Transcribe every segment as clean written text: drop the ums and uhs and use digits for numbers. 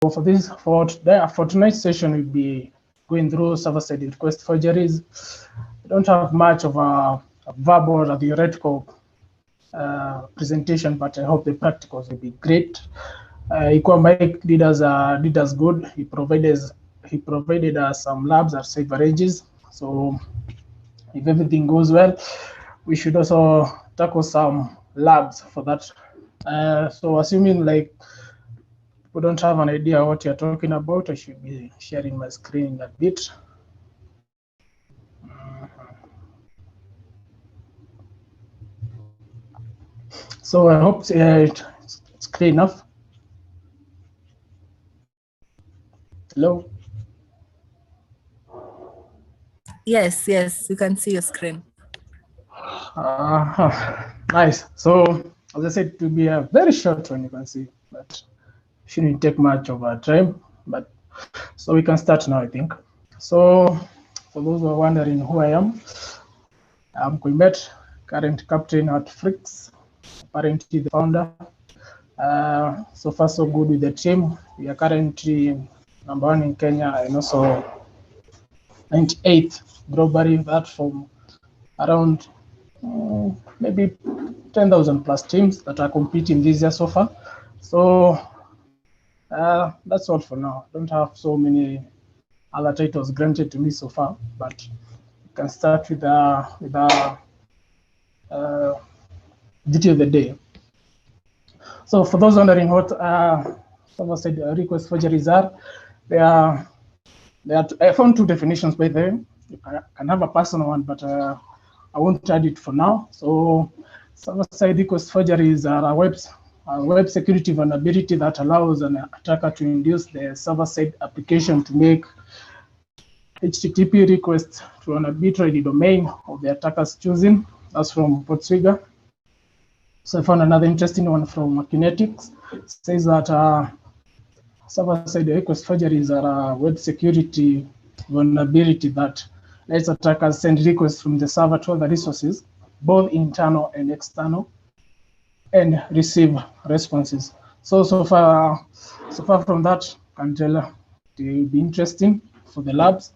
for tonight's session, we'll be going through server-side request forgeries. We don't have much of a verbal or theoretical presentation, but I hope the practicals will be great. Mike did us good. He provided us some labs at safer edges. So if everything goes well, we should also tackle some labs for that. So assuming like we don't have an idea what you're talking about, I should be sharing my screen a bit. So I hope it's clear enough. Hello? Yes, you can see your screen. Nice. So as I said, it will be a very short one, you can see, but shouldn't take much of our time. But so we can start now, I think. So for those who are wondering who I am, I'm Koimbet, current captain at Fricks, apparently the founder. So far so good with the team. We are currently #1 in Kenya and also 98th globally, that from around maybe 10,000 plus teams that are competing this year so far. So that's all for now. I don't have so many other titles granted to me so far, but we can start with the duty of the day. So for those wondering what server-side request forgeries are, I found two definitions by them. You can have a personal one, but I won't add it for now. So server-side request forgeries are a web security vulnerability that allows an attacker to induce the server-side application to make HTTP requests to an arbitrary domain of the attacker's choosing. That's from Proxy. So I found another interesting one from Kinetics. It says that server-side request forgeries are a web security vulnerability that lets attackers send requests from the server to other resources, both internal and external, and receive responses. So far from that, I can tell it will be interesting for the labs.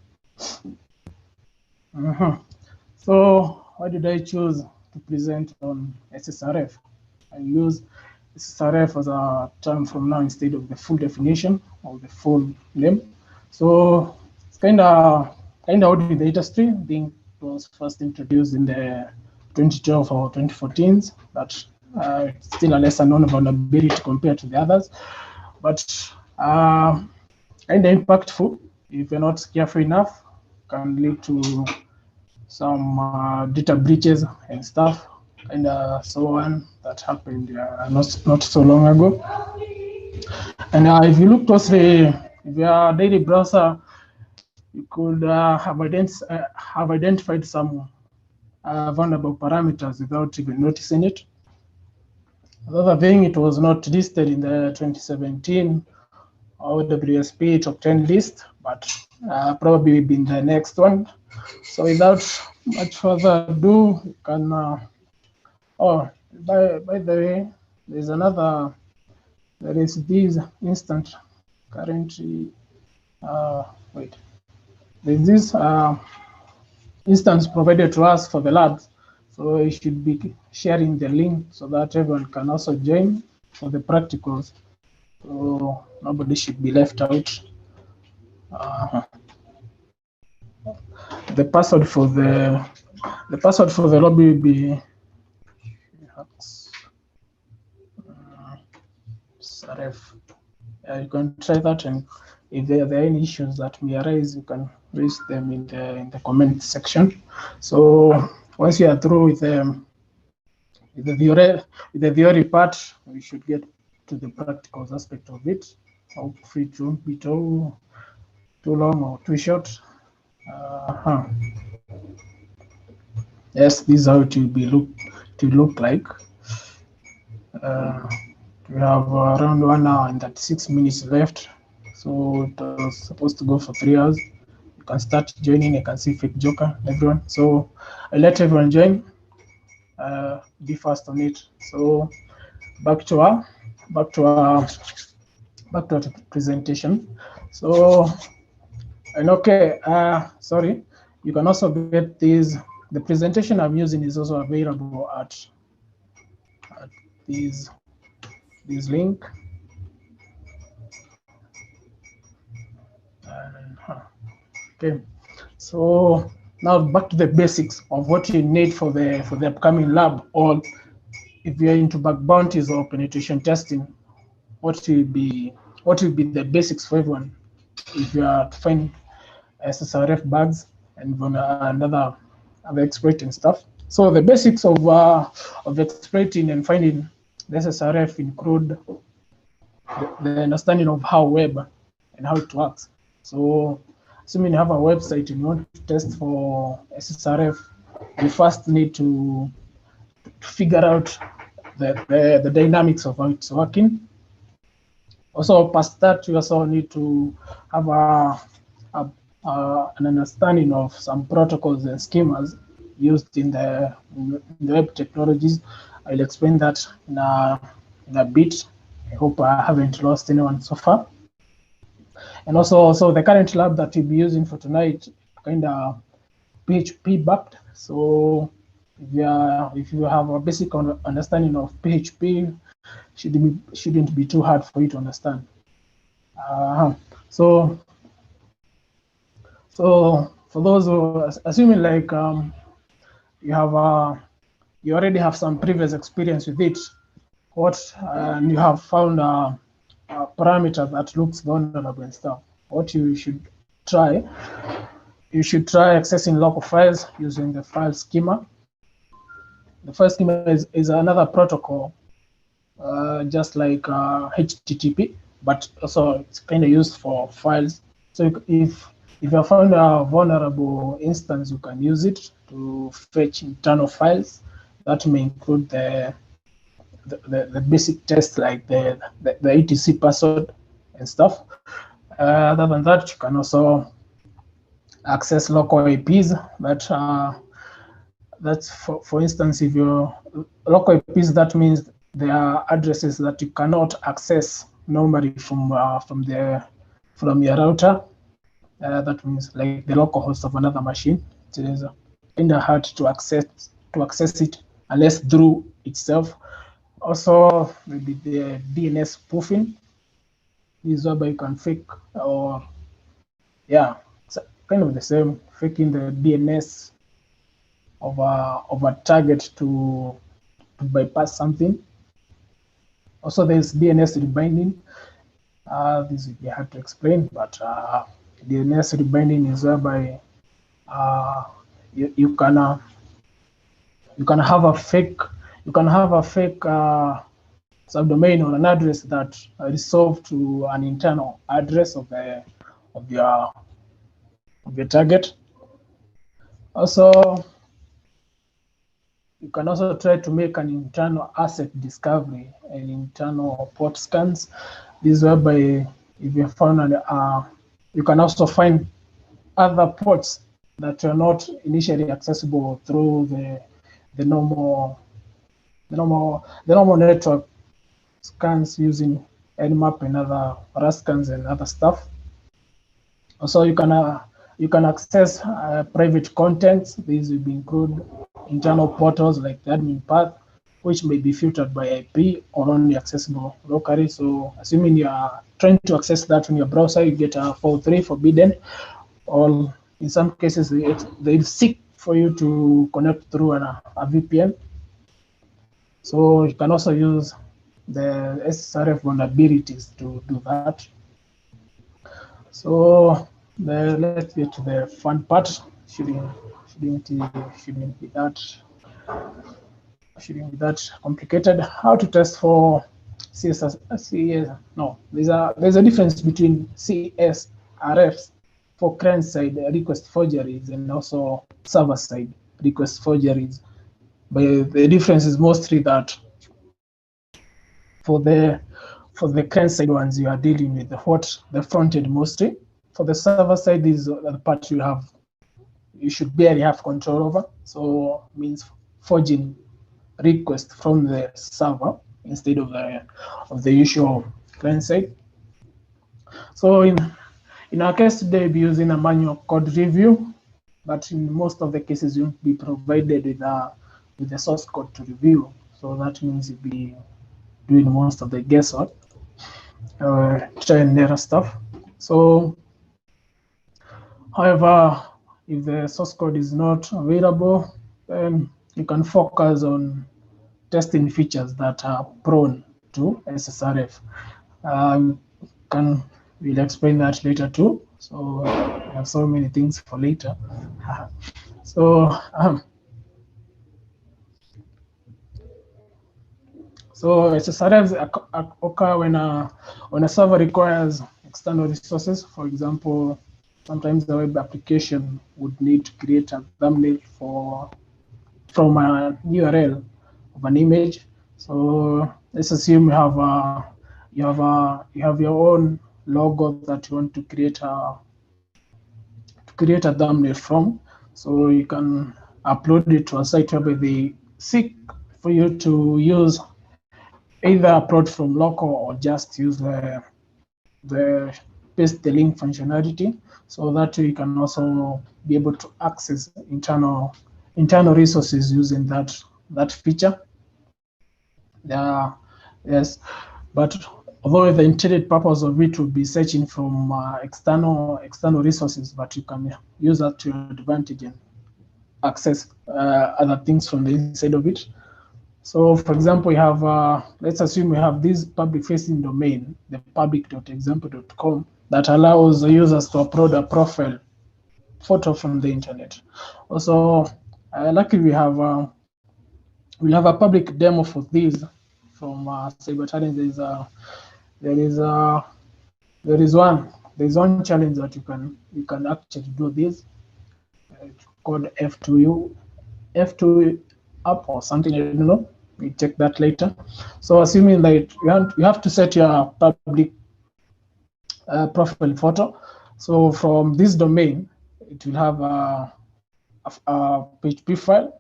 So why did I choose to present on Ssrf? I use Ssrf as a term from now instead of the full definition or the full name. So it's kind of odd with the industry. I think it was first introduced in the 2012 or 2014s, but it's still a lesser known vulnerability compared to the others. But kind of impactful if you're not careful enough, can lead to some data breaches and stuff, and so on that happened not so long ago. And if you look closely, if your daily browser, you could have identified some vulnerable parameters without even noticing it. The other thing, it was not listed in the 2017 OWSP top 10 list, but probably be in the next one. So without much further ado, you can. By the way, there is this instant currently. There's this instance provided to us for the labs. So you should be sharing the link so that everyone can also join for the practicals. So nobody should be left out. The password for the lobby will be Ssrf. You can try that, and if there are any issues that may arise, you can raise them in the comment section. So once you are through with the theory part, we should get to the practical aspect of it. Hopefully it won't be too long or too short. Yes, this is how it will look like. We have around 1 hour and 36 minutes left, so it was supposed to go for 3 hours. You can start joining. I can see Fake Joker, everyone. So I'll let everyone join. Be fast on it. So back to our back to our presentation. So, and okay, sorry, you can also get these. The presentation I'm using is also available at these link. Okay, so now back to the basics of what you need for the upcoming lab, or if you're into bug bounties or penetration testing, what will be the basics for everyone if you are to find Ssrf bugs and other exploiting stuff. So the basics of exploiting and finding the Ssrf include the understanding of how web and how it works. So assuming you have a website and you want to test for Ssrf, you first need to figure out the dynamics of how it's working. Also, past that, you also need to have an understanding of some protocols and schemas used in the web technologies. I'll explain that in a bit. I hope I haven't lost anyone so far. And also the current lab that we'll be using for tonight, kind of PHP backed. So if you have a basic understanding of PHP, shouldn't be too hard for you to understand. So for those who, assuming like you already have some previous experience with it, and you have found a parameter that looks vulnerable and stuff, what you should try accessing local files using the file schema. The file schema is another protocol, just like HTTP, but also it's kind of used for files. So if you have found a vulnerable instance, you can use it to fetch internal files. That may include the basic tests like the etc password and stuff. Other than that, you can also access local IPs that's for instance, if you're local IPs, that means there are addresses that you cannot access normally from your router. That means like the local host of another machine. It is kind of hard to access it unless through itself. Also, maybe the DNS spoofing is whereby you can fake, or yeah, it's kind of the same, faking the DNS of a target to bypass something. Also, there's DNS rebinding. This would be hard to explain, but DNS rebinding is whereby you can have a fake subdomain or an address that resolve to an internal address of your target. Also, you can also try to make an internal asset discovery and internal port scans. This is whereby if you found you can also find other ports that are not initially accessible through the normal network scans using Nmap and other Rust scans and other stuff. Also, you can access private contents. These will include internal portals like the admin path, which may be filtered by IP or only accessible locally. So assuming you are trying to access that in your browser, you get a 4.3 forbidden, or in some cases they seek for you to connect through a VPN. So you can also use the Ssrf vulnerabilities to do that. So let's get to the fun part. Shouldn't be that complicated. How to test for CSS? No, there's a difference between Ssrfs for client side request forgeries and also server side request forgeries. But the difference is mostly that for the client side ones, you are dealing with the front end mostly. For the server side, is the part you should barely have control over. So it means forging request from the server instead of the usual client side. So in our case today, we'll be using a manual code review, but in most of the cases, you'll be provided with the source code to review. So that means you'll be doing most of the guesswork, try and error stuff. So, however, if the source code is not available, then you can focus on testing features that are prone to Ssrf. We'll explain that later too. So I have so many things for later. So Ssrfs occur when a server requires external resources. For example, sometimes the web application would need to create a thumbnail from a URL of an image. So let's assume you have your own logo that you want to create a thumbnail from. So you can upload it to a site where they seek for you to use either upload from local or just use the paste the link functionality, so that you can also be able to access internal resources using that feature. Yes, but although the intended purpose of it would be searching from external resources, but you can use that to your advantage and access other things from the inside of it. So, for example, we have, let's assume we have this public-facing domain, the public.example.com, that allows the users to upload a profile photo from the internet. Also, luckily we have a public demo for this from Cyber Challenge. There is one challenge that you can actually do this. It's called F2 up or something, I don't know. We check that later. So assuming that you have to set your public profile photo. So from this domain, it will have a PHP file,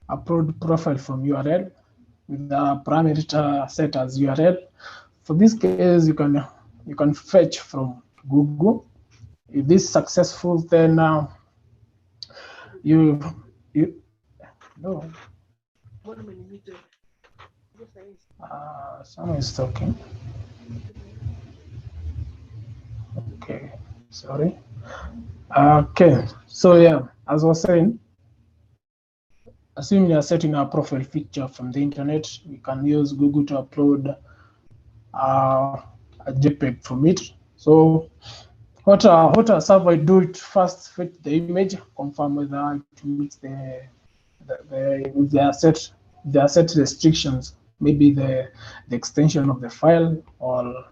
upload profile from URL with the parameter set as URL. For this case, you can fetch from Google. If this is successful, then no. Someone is talking. Okay, sorry. Okay, so yeah, as I was saying, assuming you're setting a profile picture from the internet, you can use Google to upload a JPEG from it. So what a server do it first, fetch the image, confirm whether it meets if there are set restrictions, maybe the extension of the file or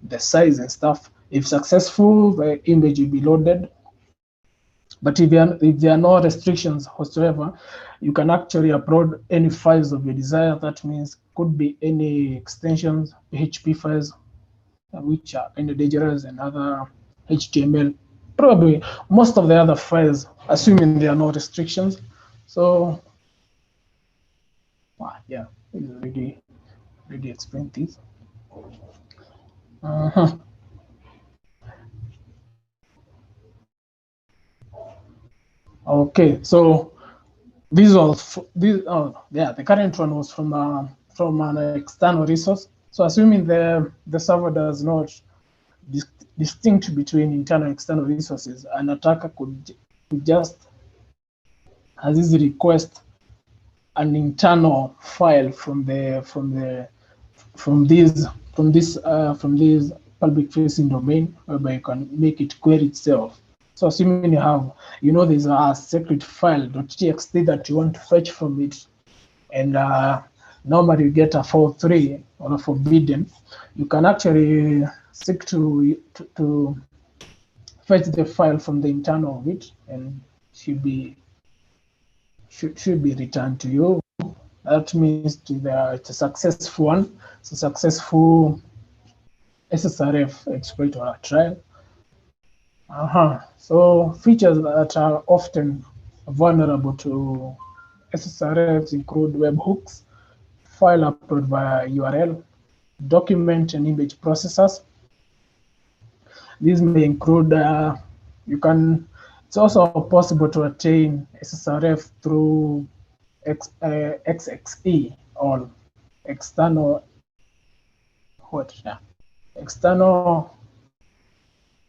the size and stuff. If successful, the image will be loaded. But if there are no restrictions whatsoever, you can actually upload any files of your desire. That means could be any extensions, PHP files, which are kind of dangerous, and other HTML, probably most of the other files, assuming there are no restrictions. So, yeah, it's already explained this. Okay, so the current one was from an external resource. So assuming the server does not distinct between internal and external resources, an attacker could just as easily request an internal file from this public-facing domain, whereby you can make it query itself. So assuming there's a secret file .txt that you want to fetch from it, and normally you get a 4.3 or a forbidden, you can actually seek to fetch the file from the internal of it, and should be returned to you. That means it's a successful one. It's a successful Ssrf exploit or a trial. So features that are often vulnerable to Ssrfs include webhooks, file upload via URL, document and image processors, These may include, it's also possible to attain Ssrf through XXE or external, external,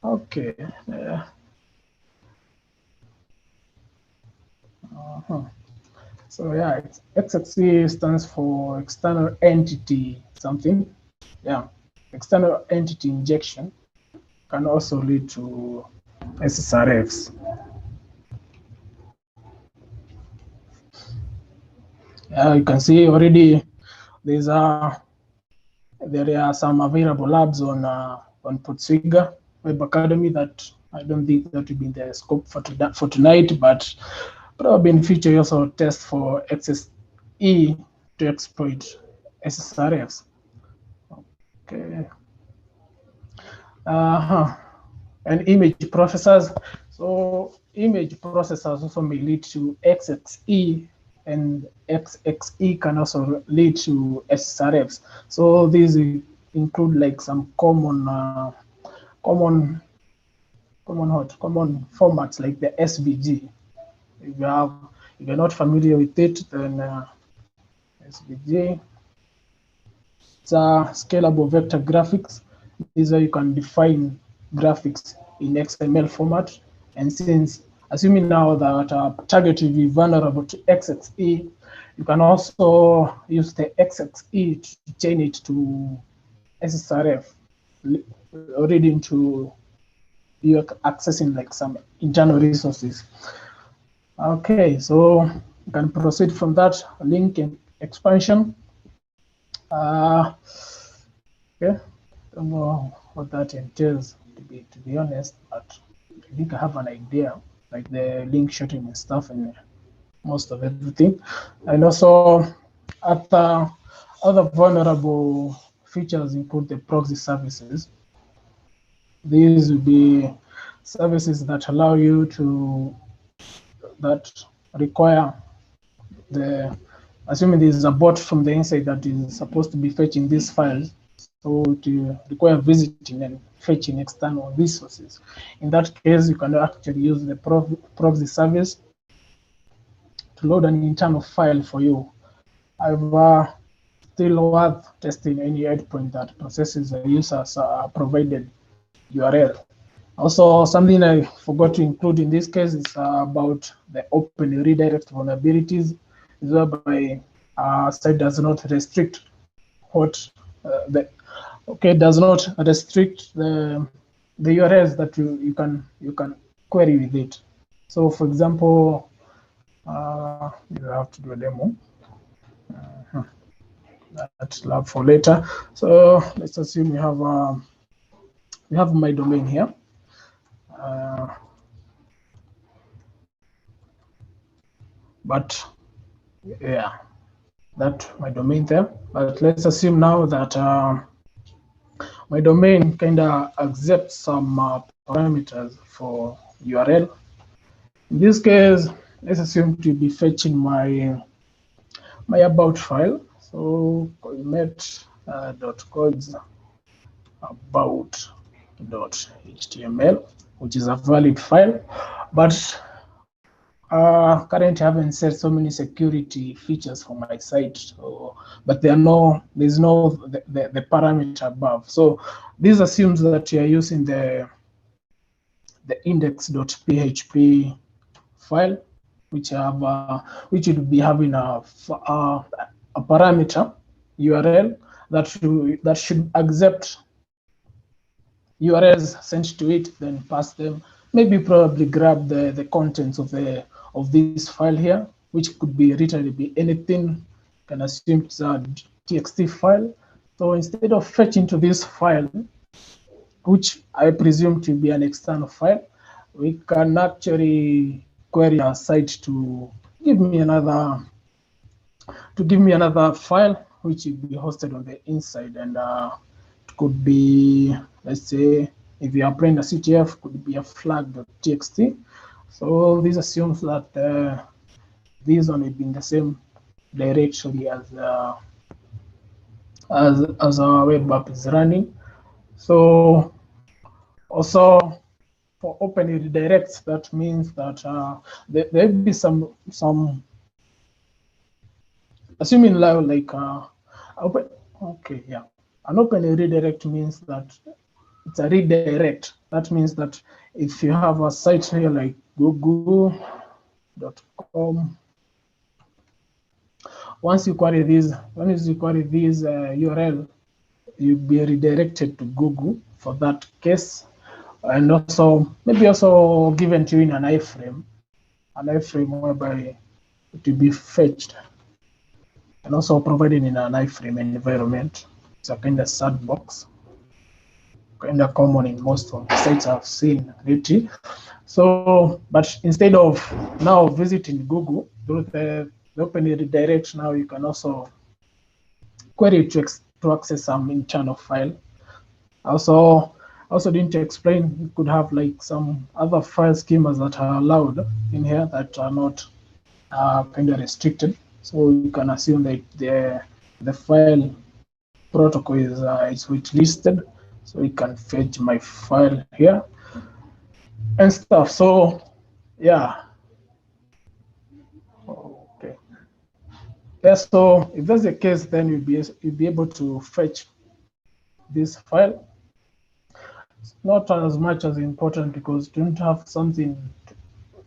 okay. So yeah, XXE stands for external entity something. Yeah, external entity injection can also lead to Ssrfs. You can see already there are some available labs on Proxy Web Academy that I don't think that will be in the scope for tonight, but probably in future you also test for XSE to exploit Ssrfs. Okay. And image processors. So image processors also may lead to XXE, and XXE can also lead to Ssrfs. So these include like some common formats like the SVG. If you're not familiar with it, then SVG. It's a scalable vector graphics. These are you can define graphics in XML format. And since, assuming now that a target will be vulnerable to XXE, you can also use the XXE to chain it to Ssrf, leading to you accessing like some internal resources. Okay, so you can proceed from that link and expansion. Okay, don't know what that entails to be honest, but I think I have an idea, like the link shortening and stuff and most of everything. And also other vulnerable features include the proxy services. These will be services that allow you that require assuming there is a bot from the inside that is supposed to be fetching these files, so to require visiting and fetching external resources. In that case, you can actually use the proxy service to load an internal file for you. However, still worth testing any endpoint that processes a user's provided URL. Also, something I forgot to include in this case is about the open redirect vulnerabilities, whereby site does not restrict does not restrict the URLs that you can query with it. So, for example, you have to do a demo. That lab for later. So let's assume we have my domain here. But yeah, that my domain there. But let's assume now that my domain kind of accepts some parameters for URL. In this case, let's assume to be fetching my about file. So comet.codes about.html, which is a valid file, but currently I haven't set so many security features for my site, but there's no the parameter above. So this assumes that you are using the index.php file, which would be having a parameter URL that should accept URLs sent to it, then pass them. Maybe probably grab the contents of this file here, which could be literally be anything. Can assume it's a txt file. So instead of fetching to this file, which I presume to be an external file, we can actually query our site to give me another file which will be hosted on the inside, and it could be, let's say, if you are playing a CTF, could be a flag.txt. So this assumes that these only be in the same directory as our web app is running. So Also, for open redirects, that means that there will be some assuming like open. Okay, yeah, an open redirect means that it's a redirect. That means that if you have a site here like google.com, once you query this URL, you'll be redirected to Google for that case, and also maybe also given to you in an iframe whereby it will be fetched and also provided in an iframe environment. It's a kind of sandbox, kind of common in most of the sites I've seen lately. So, but instead of now visiting Google through the open redirect, now you can also query to access some internal file. Also didn't explain, you could have like some other file schemas that are allowed in here that are not kind of restricted. So you can assume that the file protocol is whitelisted, so you can fetch my file here and stuff. So yeah, okay. Yeah, so if that's the case, then you'll be able to fetch this file. It's not as much as important because you don't have something.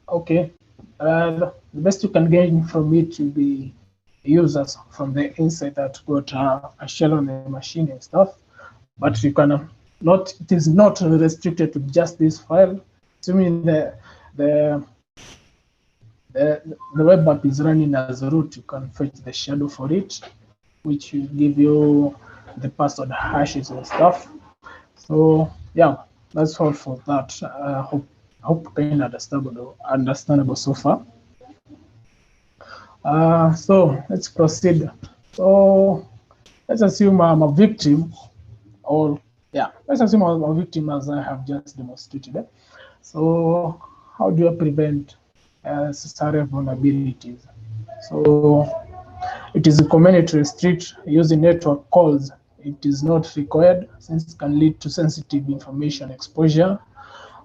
Okay, the best you can gain from it will be users from the inside that got a shell on the machine and stuff. But you can not. It is not restricted to just this file. Assuming the web app is running as root, you can fetch the shadow for it, which will give you the password hashes and stuff. So yeah, that's all for that. I hope kind of understandable so far. So let's proceed. So let's assume I'm a victim, or yeah, let's assume I'm a victim as I have just demonstrated. So how do I prevent Ssrf vulnerabilities? So it is recommended to restrict using network calls. It is not required since it can lead to sensitive information exposure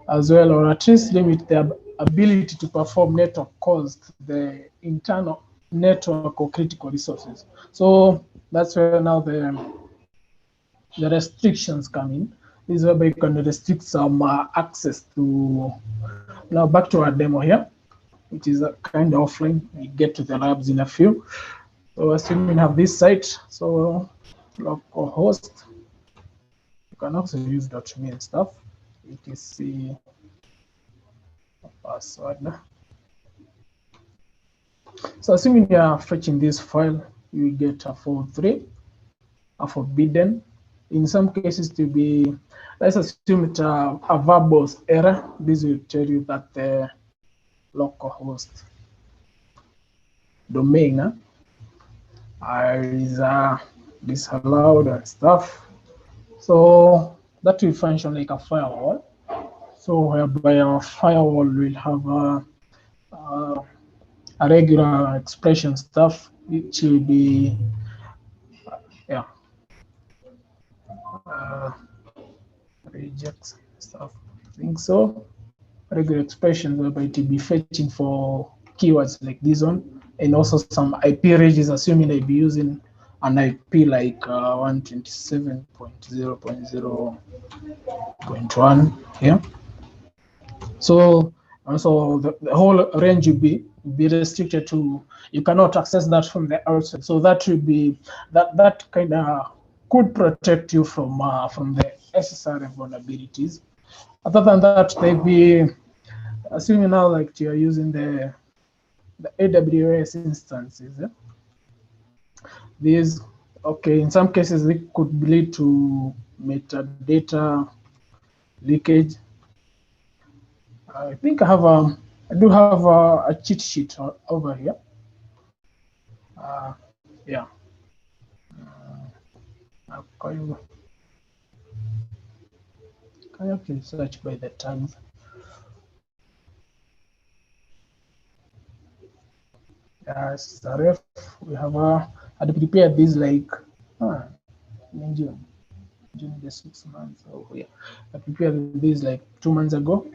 as well, or at least limit the ability to perform network calls to the internal network or critical resources. So that's where now the restrictions come in. This is whereby you can restrict some access to. Now back to our demo here, which is a kind of offline. We get to the labs in a few. So assuming you have this site, so localhost, you can also use .me and stuff. etc password. So assuming you are fetching this file, you get a 403, a forbidden. In some cases to be, let's assume it's a verbose error. This will tell you that the localhost domain is disallowed and stuff. So that will function like a firewall. So whereby our firewall will have a regular expression stuff, which will be yeah rejects stuff. I think so. Regular expressions whereby it will be fetching for keywords like this one, and also some IP ranges, assuming I'll be using an IP like 127.0.0.1 here. So also the whole range will be restricted to, you cannot access that from the outside. So that will be that kind of could protect you from the Ssrf vulnerabilities. Other than that, they be assuming now like you're using the AWS instances. These, okay, in some cases it could lead to metadata leakage. I think I do have a cheat sheet over here. Yeah. Can you please search by the tags? Ssrf, we have had prepared these like during the 6 months. Oh yeah, I prepared this like 2 months ago.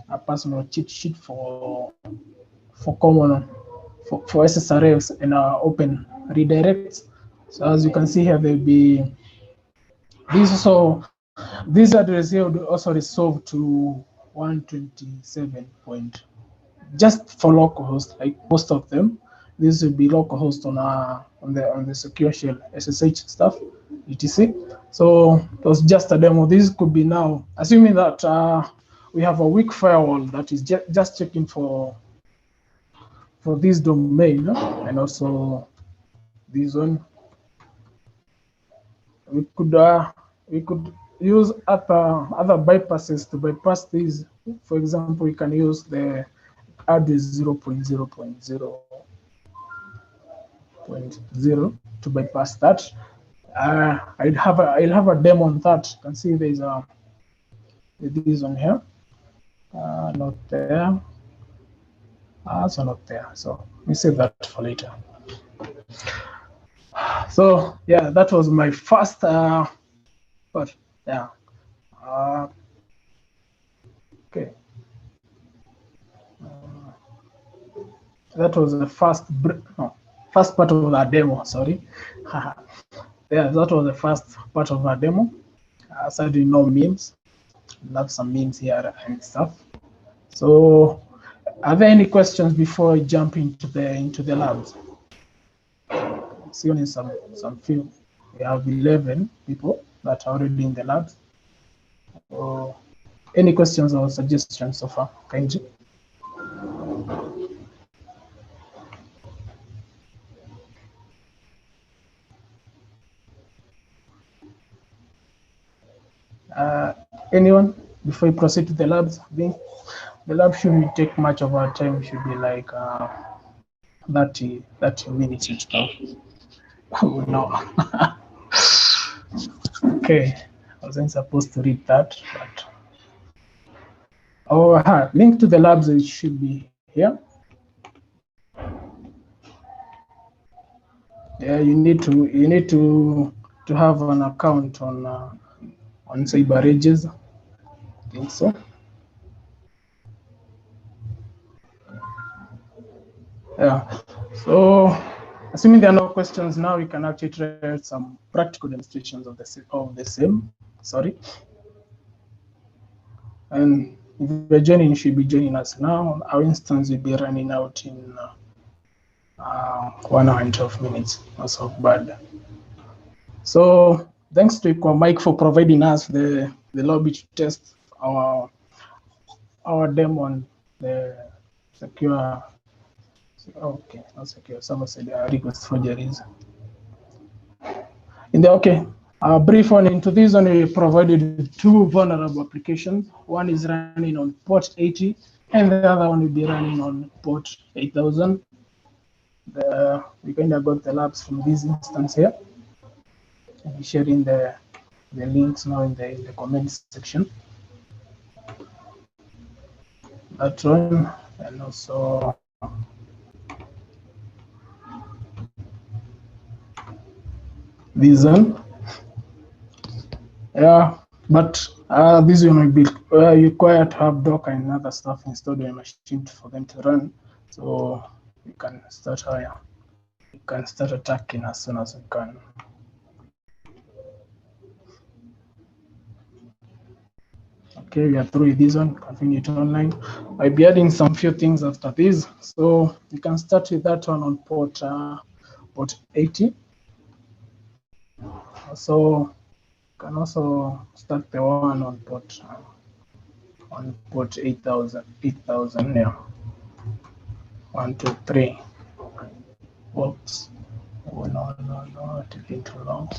A personal cheat sheet for common for Ssrfs and open redirects. So as you can see here, there'll be this. So this address here would also resolve to 127 point, just for localhost, like most of them. This will be localhost on the secure shell SSH stuff, etc. So it was just a demo. This could be now, assuming that we have a weak firewall that is just checking for this domain, and also this one. We could use other bypasses to bypass these. For example, we can use the address 0.0.0.0 to bypass that. I'll have a demo on that. You can see there's this one here, not there. Also not there. So we save that for later. So yeah, that was my first. But yeah. Okay. That was the first part of the demo. Sorry. Yeah, that was the first part of our demo. Sadly, no memes. Love some memes here and stuff. So, are there any questions before I jump into the labs? See only some few. We have 11 people that are already in the labs. So, any questions or suggestions so far, Kainji? Anyone before we proceed to the labs? The lab shouldn't take much of our time. Should be like 30 minutes and stuff. Oh no. Okay, I wasn't supposed to read that, but link to the labs, it should be here. Yeah, you need to have an account on CyberEdges. I think so. Yeah. So, assuming there are no questions now, we can actually try some practical demonstrations of the same. Sorry. And if you're joining, you should be joining us now. Our instance will be running out in 1 hour and 12 minutes. Not so bad. So thanks to Mike for providing us the lobby to test our demo on the secure. Okay, not secure. Someone said request forgeries. Brief one into this one, we provided 2 vulnerable applications. One is running on port 80, and the other one will be running on port 8000. We kind of got the labs from this instance here. I'll be sharing the links now in the comments section. That one, and also this one. Yeah, but this one will be required to have Docker and other stuff installed on your machine for them to run. So you can start attacking as soon as you can. Okay, we are through with this one. Continue it online. I'll be adding some few things after this. So you can start with that one on port 80. So you can also start the one on port 8000. Yeah. 1, 2, 3. Whoops. Oh no, taking too long.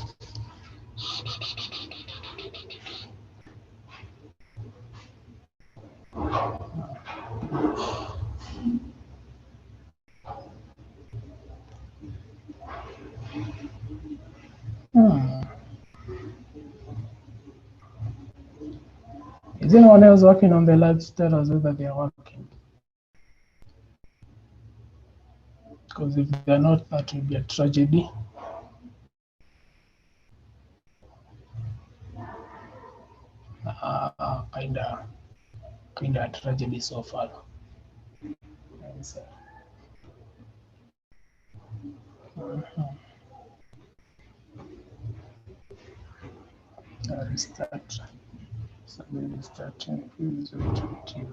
Is anyone else working on the labs? Tell us whether they are working. Because if they're not, that will be a tragedy. kind of tragedy so far. Yes. Restart. Somebody restarting. Please wait until.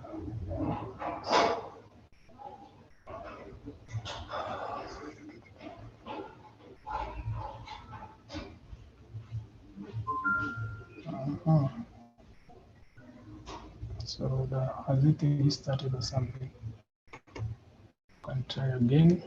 So has it restarted or something? Can try again.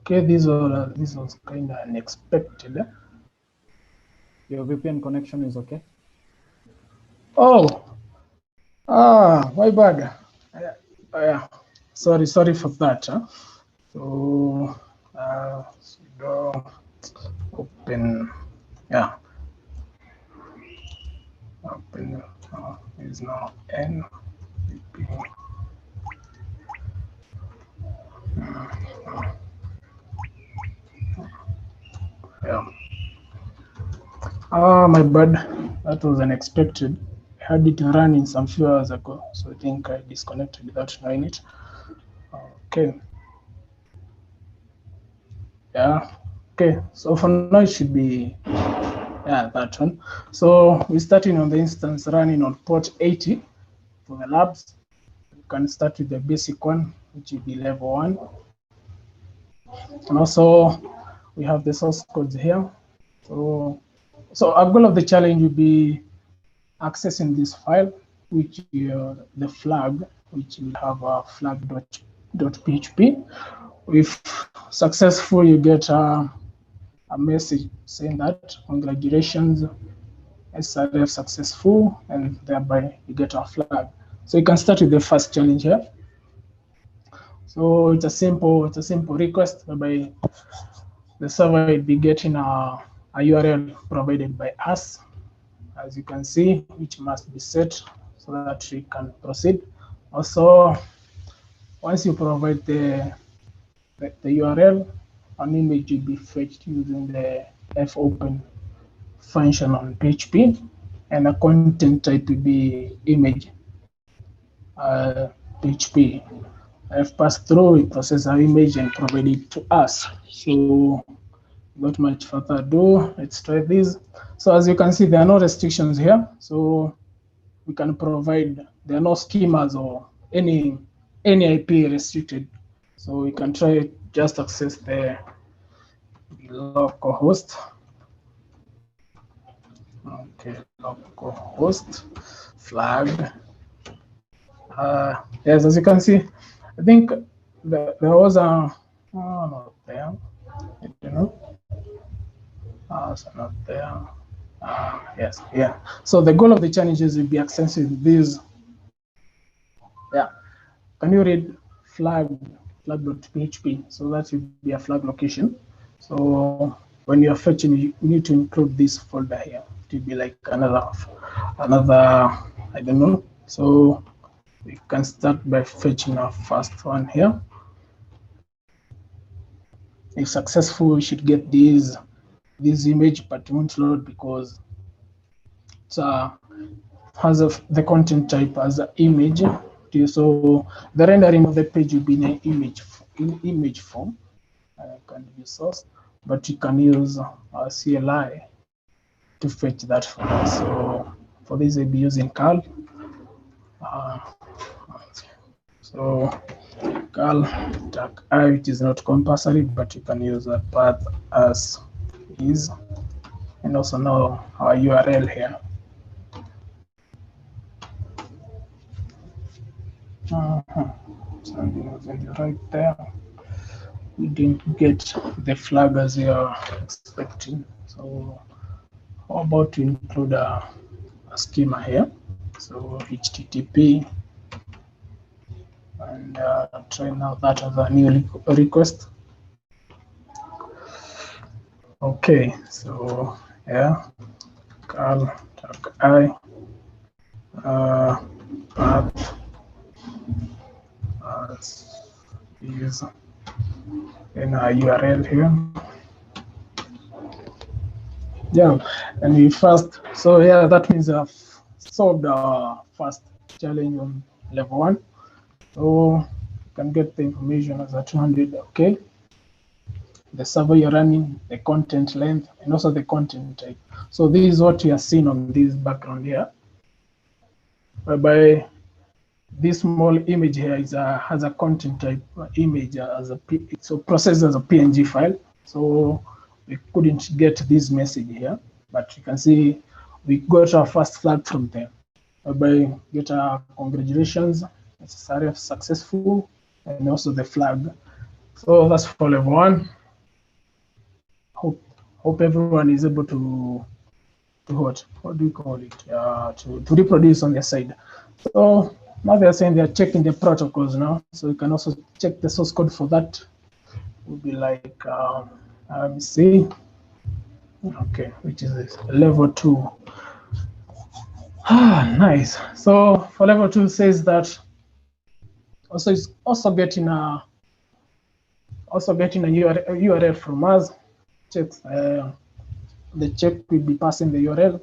Okay, this was kind of unexpected. Your VPN connection is okay? Oh, my bad. Sorry for that. So, sudo open, yeah, open is now n VPN. Yeah. My bad. That was unexpected. I had it running some few hours ago, so I think I disconnected without knowing it. Okay. Yeah. Okay. So for now, it should be that one. So we're starting on the instance running on port 80 for the labs. You can start with the basic one, which will be level 1. And also we have the source codes here. So our goal of the challenge will be accessing this file, which the flag, which will have a flag.php. If successful, you get a message saying that congratulations, Ssrf successful, and thereby you get a flag. So you can start with the first challenge here. So it's a simple request whereby the server will be getting a URL provided by us, as you can see, which must be set so that we can proceed. Also, once you provide the URL, an image will be fetched using the fopen function on PHP, and a content type will be image PHP. I've passed through, we process our image and provide it to us. So without much further ado, let's try this. So as you can see, there are no restrictions here. So we can provide, there are no schemas or any IP restricted. So we can try just access the local host. Okay, local host flag. Yes, as you can see, I think there was a, not there, I don't know. So not there. Yes, yeah. So the goal of the challenges will be accessing these. Yeah. Can you read flag.php? So that will be a flag location. So when you're fetching, you need to include this folder here. It will be like another, I don't know. So we can start by fetching our first one here. If successful, we should get this image, but it won't load because it's has the content type as an image. So the rendering of the page will be in an image form. Can be source, but you can use CLI to fetch that for us. So for this, I'll be using curl. So curl tag I, which is not compulsory, but you can use that path as is, and also know our URL here. Something wasn't right there. We didn't get the flag as we are expecting. So how about to include a schema here? So HTTP, and try now that as a new request. Okay, so yeah, Carl tag I path is in a URL here. Yeah, and we first, so yeah, that means I've solved our first challenge on level 1. So you can get the information as a 200, okay. The server you're running, the content length, and also the content type. So this is what you are seeing on this background here, whereby this small image here has a content type image as so processed as a PNG file. So we couldn't get this message here, but you can see we got our first flag from there, whereby get our congratulations, Ssrf successful, and also the flag. So that's for level 1. Hope everyone is able to what do we call it, to reproduce on their side. So now they're saying they're checking the protocols now, so you can also check the source code for that. Would be like let me see, okay, which is this level 2. Nice. So for level 2 says that also it's also getting a URL from us. Checks the check will be passing the URL.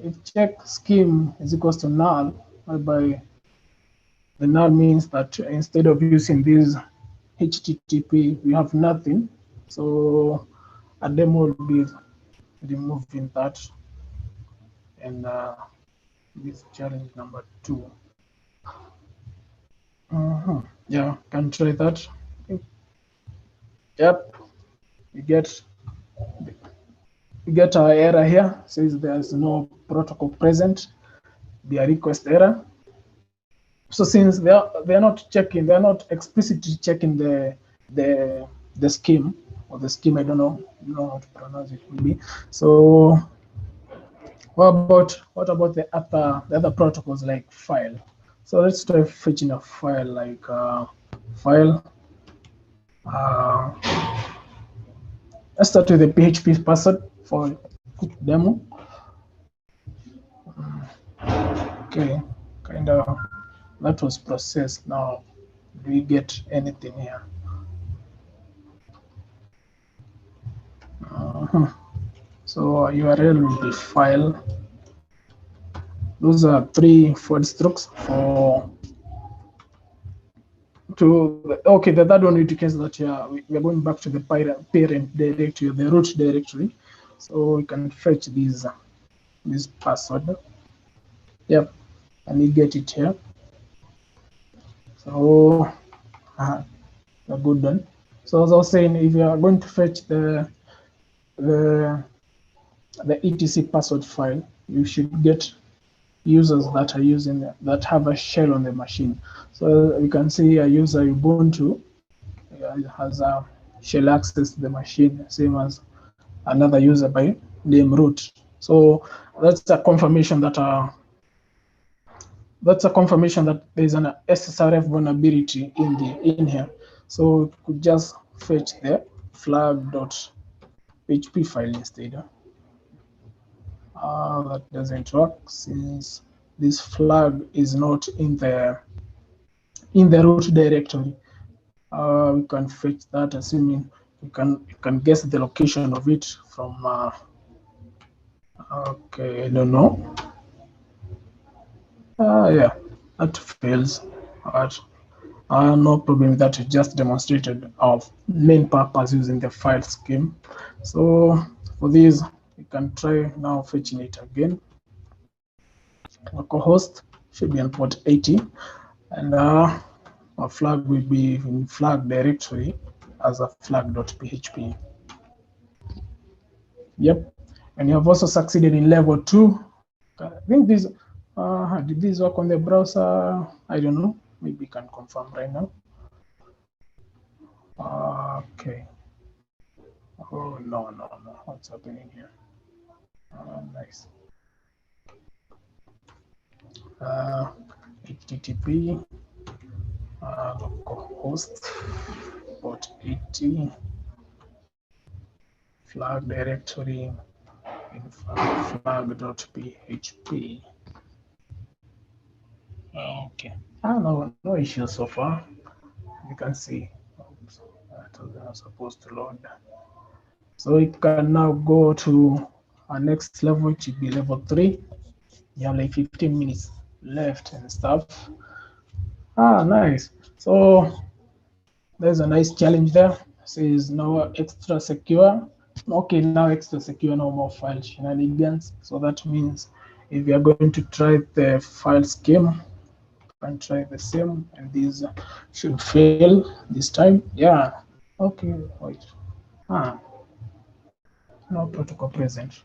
If check scheme is equals to null, whereby the null means that instead of using this HTTP, we have nothing. So a demo will be removing that, and this challenge number 2. Yeah, can try that. Yep, we get our error here. Says there's no protocol present. Be a request error. So since they're not checking, they're not explicitly checking the scheme or the scheme. I don't know how to pronounce it. Maybe. So what about the other protocols like file? So let's try fetching a file like file. Let's start with the PHP password for quick demo. Okay, kind of that was processed. Now, do we get anything here? So URL will be file. Those are 3 forward strokes for okay, the third one indicates that we are going back to the parent directory, the root directory. So we can fetch this password. Yep, and we get it here. So a good one. So as I was saying, if you are going to fetch the etc password file, you should get users that are using that have a shell on the machine. So you can see a user Ubuntu has a shell access to the machine, same as another user by name root. So that's a confirmation that there's an Ssrf vulnerability in here. So you could just fetch the flag.php file instead. That doesn't work since this flag is not in the root directory. We can fetch that, assuming you can guess the location of it from. Okay, I don't know. Yeah, that fails. But no problem with that. We just demonstrated our main purpose using the file scheme. So for this, we can try now fetching it again. Localhost should be on port 80, and our flag will be in flag directory as a flag.php. Yep, and you have also succeeded in level 2. I think this did this work on the browser? I don't know. Maybe you can confirm right now. Okay. Oh no! What's happening here? Nice. HTTP localhost port 80 flag directory in flag.php. Okay. No issues so far. You can see. Oops, that was supposed to load. So we can now go to our next level, which will be level 3. You have like 15 minutes left and stuff. Nice. So there's a nice challenge there. Says now extra secure. Okay, now extra secure, no more file shenanigans. So that means if you are going to try the file scheme, you can try the same, and these should fail this time. Yeah. Okay. Wait. No protocol present.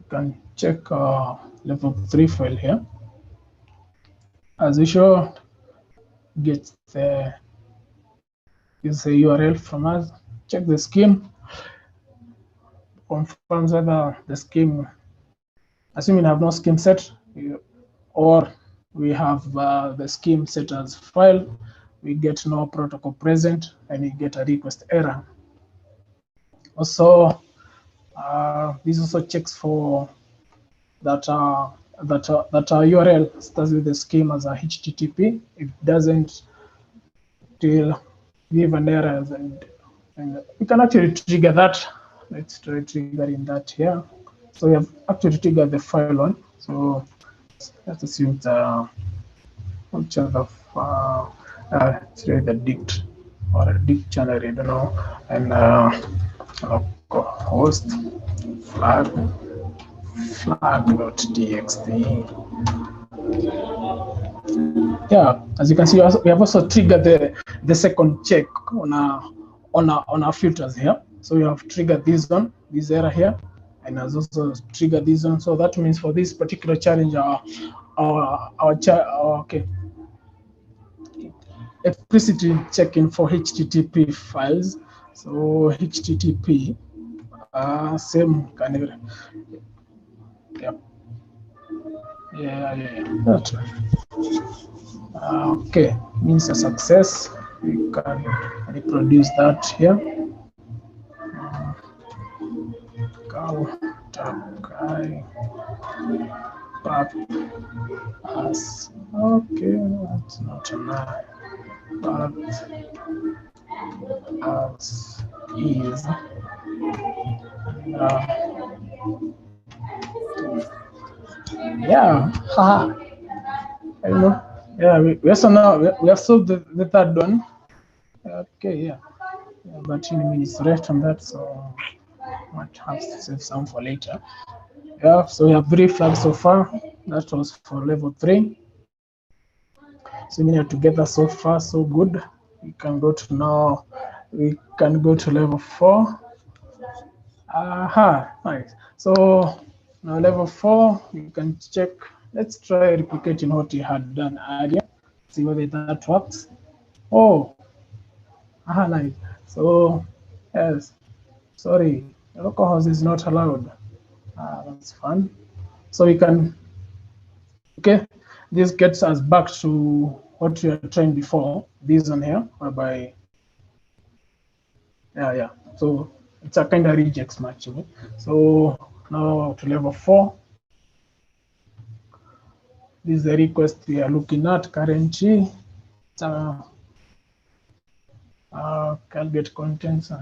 You can check level 3 file here. As usual, get the use the URL from us. Check the scheme. Confirms whether the scheme, assuming you have no scheme set, or we have the scheme set as file, we get no protocol present, and we get a request error. Also, this also checks for that our URL starts with the scheme as a HTTP. If it doesn't, it will give an error, and we can actually trigger that. Let's try triggering that here. So we have actually triggered the file one. So let's assume the which other the dict or a dictionary, I don't know, and host flag.txt. Yeah, as you can see, we have also triggered the second check on our filters here. So we have triggered this one, this error here, and has also triggered this one. So that means for this particular challenge, okay, explicitly checking for HTTP files. So HTTP, same kind of, yeah. That's right. Okay, means a success. We can reproduce that here. Okay, that's not enough. But as is. Yeah, haha. I don't know. Yeah, we also now we have solved the third one. Okay, yeah. But 10 minutes left on that, so might have to save some for later. Yeah, so we have 3 flags so far. That was for level 3. So we are together so far, so good. We can go to now. We can go to level 4. Nice. So now level 4, you can check. Let's try replicating what we had done earlier. See whether that works. Oh, nice. So yes, sorry, localhost is not allowed. That's fun. So we can, okay, this gets us back to what we were trying before, this one here, whereby, yeah. So it's a kind of regex match. So now to level 4. This is the request we are looking at currently. Calgate contents.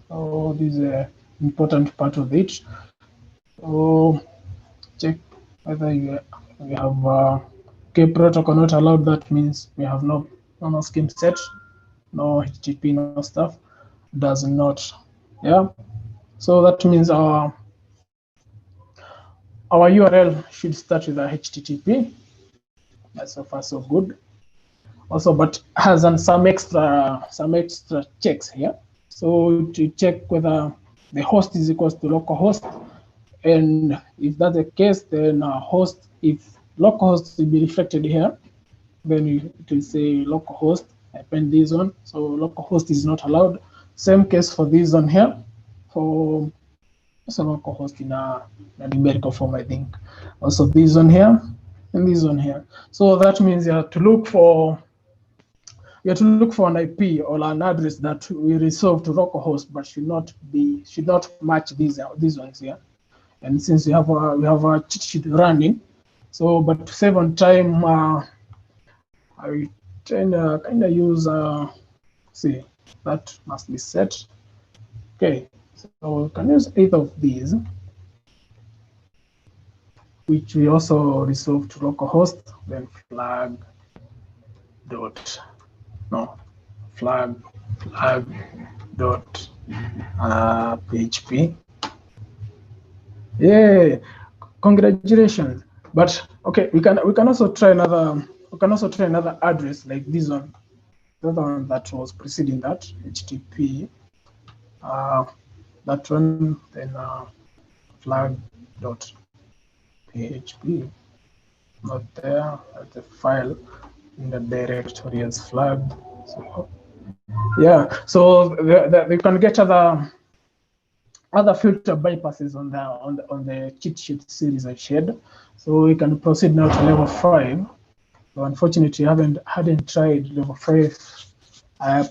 So this is an important part of it. So check whether we have okay, protocol not allowed. That means we have no scheme set, no HTTP, no stuff. Does not. Yeah. So that means our URL should start with a HTTP. That's so far so good. Also, but has some extra checks here. So to check whether the host is equals to localhost, and if that's the case, then host, if localhost will be reflected here, then it will say localhost. Append this one, so localhost is not allowed. Same case for this one here. For also localhost in a numerical form, I think. Also this one here and this one here. So that means you have to look for an IP or an address that will resolve to localhost, but should not match these ones here. And since we have a cheat sheet running, so but to save on time, I will kind of use see, that must be set. Okay, so we can use either of these, which we also resolve to localhost, then flag dot flag dot PHP. Yeah, congratulations. But okay, we can also try another address like this one, the other one that was preceding that, HTTP. That one, then flag dot PHP. Not there. That's a file in the directory as flagged. So yeah, so you can get other filter bypasses on the cheat sheet series I shared. So we can proceed now to level 5. So unfortunately, I hadn't tried level 5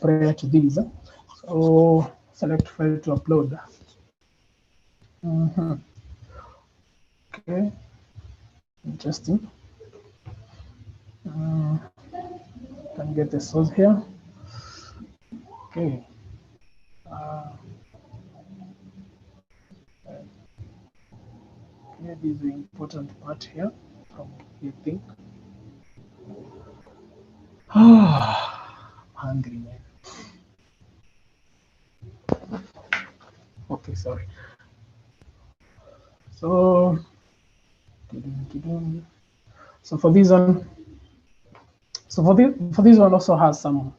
prior to this. So select file to upload. Okay, interesting. Can get the source here. Okay. Maybe the important part here. You think? I'm hungry, man. Okay, sorry. So for this one, for this one also has some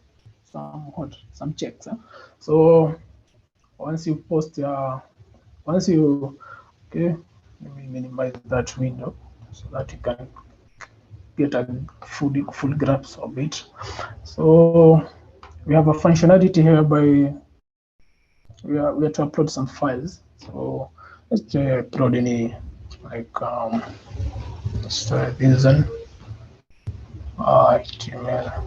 checks. Huh? So once you post okay, let me minimize that window so that you can get a full grasp of it. So we have a functionality here by we are to upload some files. So let's upload any like let's try this one. HTML.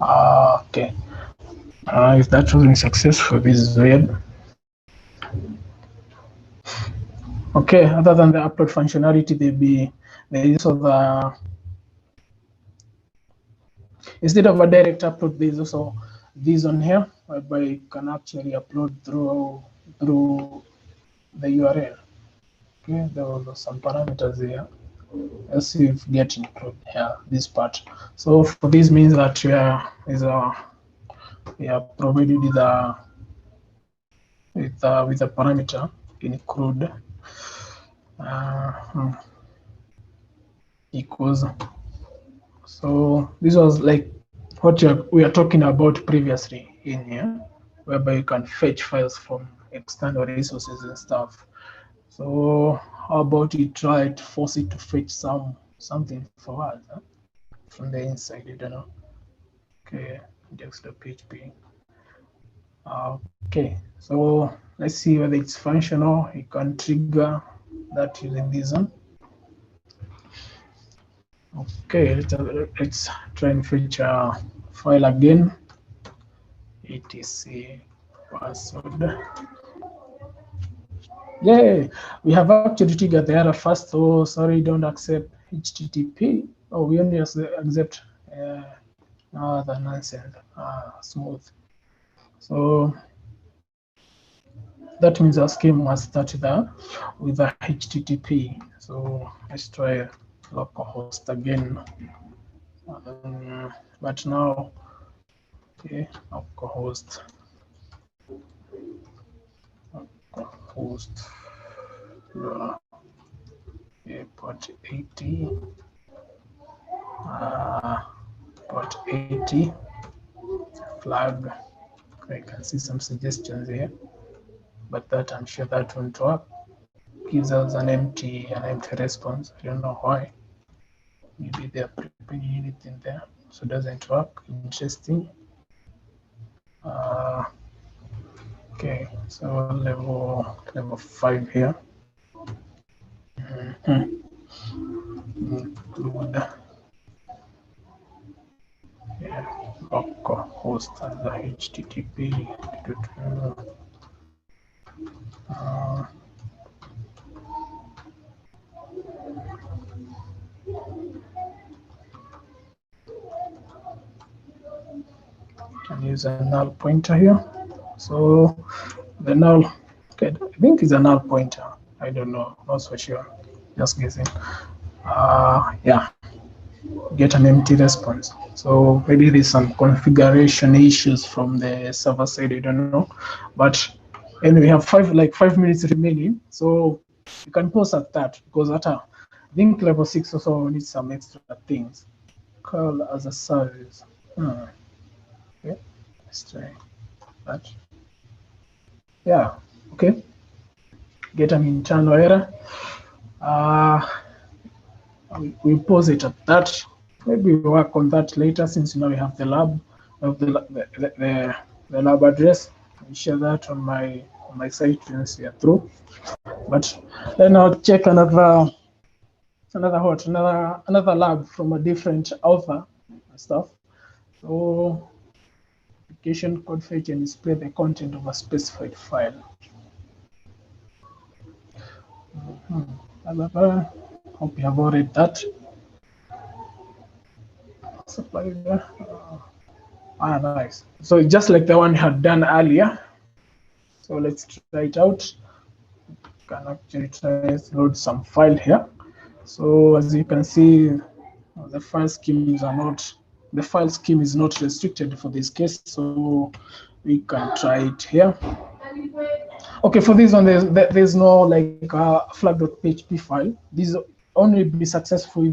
Okay. If that wasn't successful, this is weird. Okay, other than the upload functionality, there is also instead of a direct upload, there's also this on here, whereby you can actually upload through the URL. Okay, there are some parameters here. Let's see if we get include here this part. So for this means that we are provided with a parameter include equals. So this was like what we are talking about previously in here, whereby you can fetch files from external resources and stuff. So how about you try to force it to fetch something for us from the inside? I don't know. Okay, index.php. Okay, so let's see whether it's functional. You can trigger that using this one. Okay, let's try and fetch a file again. etc password. Yay, we have actually triggered the error first. Oh, sorry, don't accept HTTP. Oh, we only accept the nonsense. Smooth. So that means our scheme was started there with the HTTP. So let's try localhost again. But now, okay, localhost. Port 80. Port 80. Flag. I can see some suggestions here, but that I'm sure that won't work. Gives us an empty response. I don't know why. Maybe they're preparing anything there, so it doesn't work. Interesting. Okay, so level 5 here. Include local host as the HTTP. Can use a null pointer here. So the null, okay, I think it's a null pointer. I don't know, not so sure. Just guessing. Yeah, get an empty response. So maybe there's some configuration issues from the server side. I don't know, but and we have 5 minutes remaining. So you can pause at that because I think level 6 also needs some extra things. Call as a service. Okay, let's try that. Yeah, okay. Get an internal error. We pause it at that. Maybe we work on that later since now we have the lab, the lab address. I share that on my site once we are through. But then I'll check another lab from a different author and stuff. So application code fetch and display the content of a specified file. Hope you have already that. Supply there. Nice. So just like the one we had done earlier. So let's try it out. Can actually try to load some file here. So as you can see, the file scheme is not restricted for this case. So we can try it here. Okay, for this one, there's no like flag.php file. This only be successful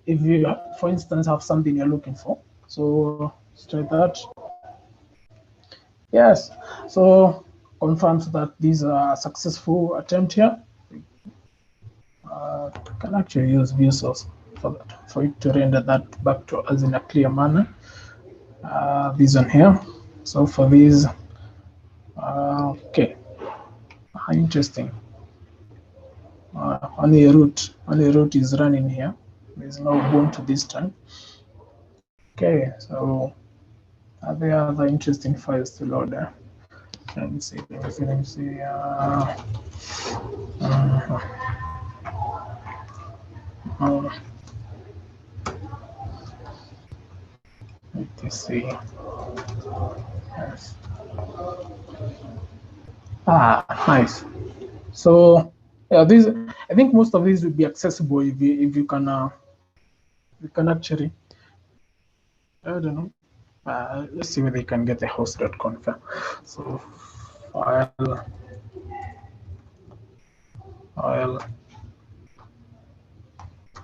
if you, for instance, have something you're looking for. So let's try that. Yes. So confirms that these are successful attempt here. Can actually use view source for it to render that back to us in a clear manner. This one here. So for these, okay. Interesting. Only root is running here. There's no Ubuntu this time. Okay, so are there other interesting files to load there? Let me see. Let me see. Let me see. Yes. Nice. So yeah, these, I think most of these will be accessible if you can actually, I don't know. Let's see whether you can get the host.conf. So file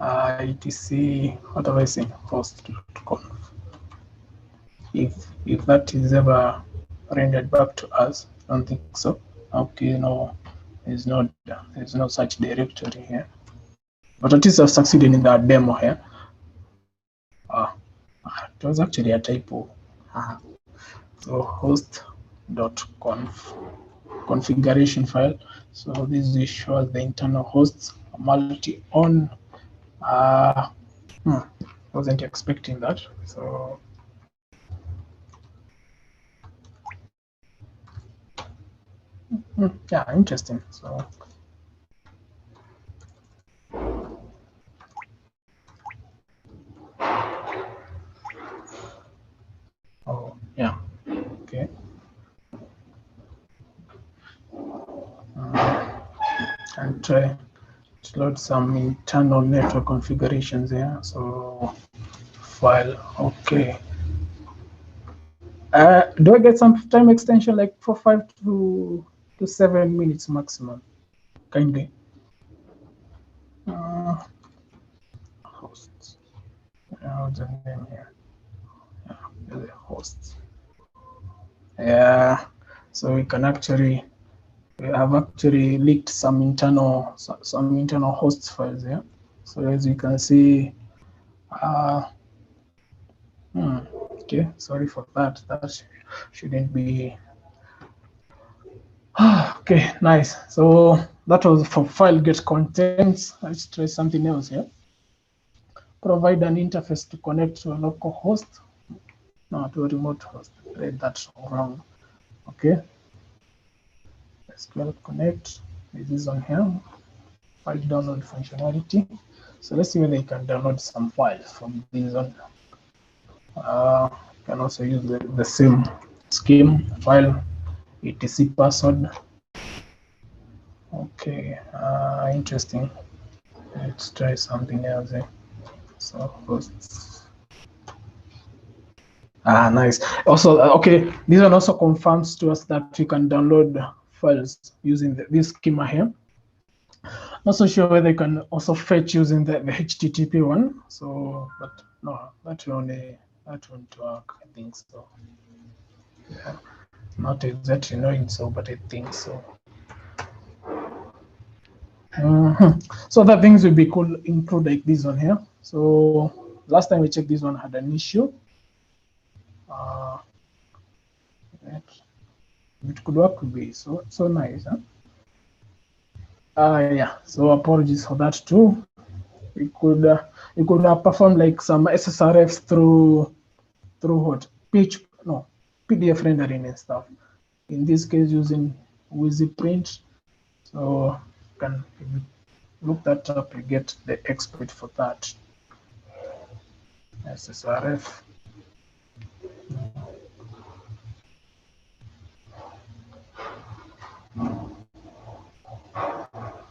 etc, what have I seen? Host.conf. If that is ever rendered back to us, I don't think so. Okay, no, there's no such directory here. But at least I've succeeded in that demo here. It was actually a typo. So host.conf configuration file. So this shows the internal hosts multi-on. Wasn't expecting that. So yeah, interesting. So yeah, okay. And try to load some internal network configurations here. So file, okay. Do I get some time extension like for 5 to 7 minutes maximum? Kindly. Hosts. What's the name here? The hosts. Yeah. So we have actually leaked some internal host files here. So as you can see, okay, sorry for that. That shouldn't be Okay, nice. So that was for file get contents. Let's try something else here. Provide an interface to connect to a local host, no, to a remote host. Read that wrong. Okay. SQL connect. This is on here. File download functionality. So let's see whether you can download some files from this one. You can also use the same scheme file, etc password. Okay, interesting. Let's try something else. So hosts. Nice. Also, okay, this one also confirms to us that you can download files using this schema here. Not so sure whether you can also fetch using the HTTP one. So, but no, that won't work. I think so. Yeah, not exactly knowing so, but I think so. So the things will be cool include like this one here. So last time we checked, this one had an issue. It could work, could be so nice, huh? Yeah. So apologies for that too. We could perform like some Ssrfs through what PDF rendering and stuff. In this case, using WYSIWYG. So if you look that up, you get the exploit for that. Ssrf.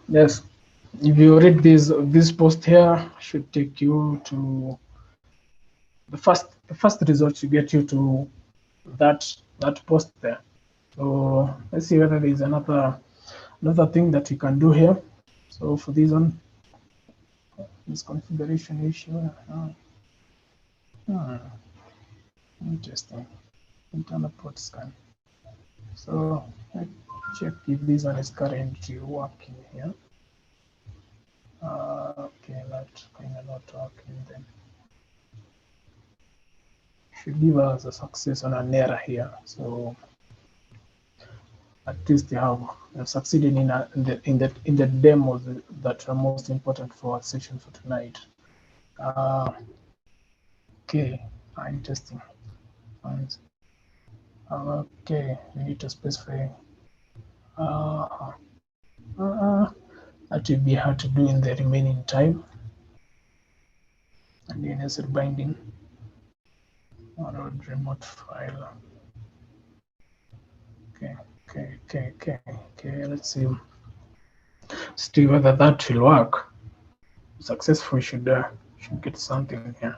Yes, if you read this post here, should take you to the first result you get you to that post there. So let's see whether there is another thing that you can do here. So for this one, this configuration issue. Interesting. Internal port scan. So let's check if this one is currently working here. Okay, not working then. Should give us a success on an error here. So at least you have succeeded in the demos that are most important for our session for tonight. Okay, interesting. Okay, we need to specify. That will be hard to do in the remaining time. And the necessary binding or remote file. Okay. Let's see whether that will work. Successful should get something here.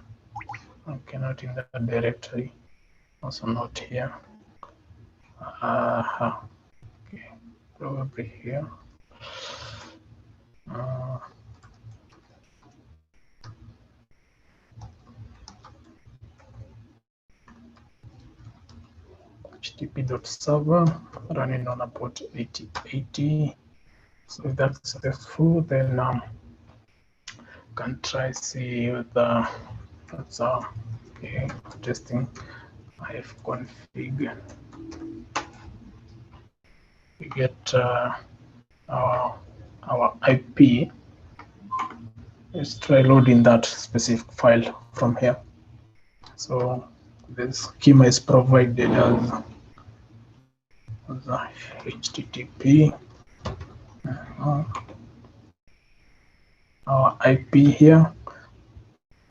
Okay, not in that directory. Also not here. Okay, probably here. HTTP.server running on a port 8080. So if that's successful, then can try see whether that's okay. Testing ifconfig. We get our IP. Let's try loading that specific file from here. So the schema is provided as HTTP. Our IP here.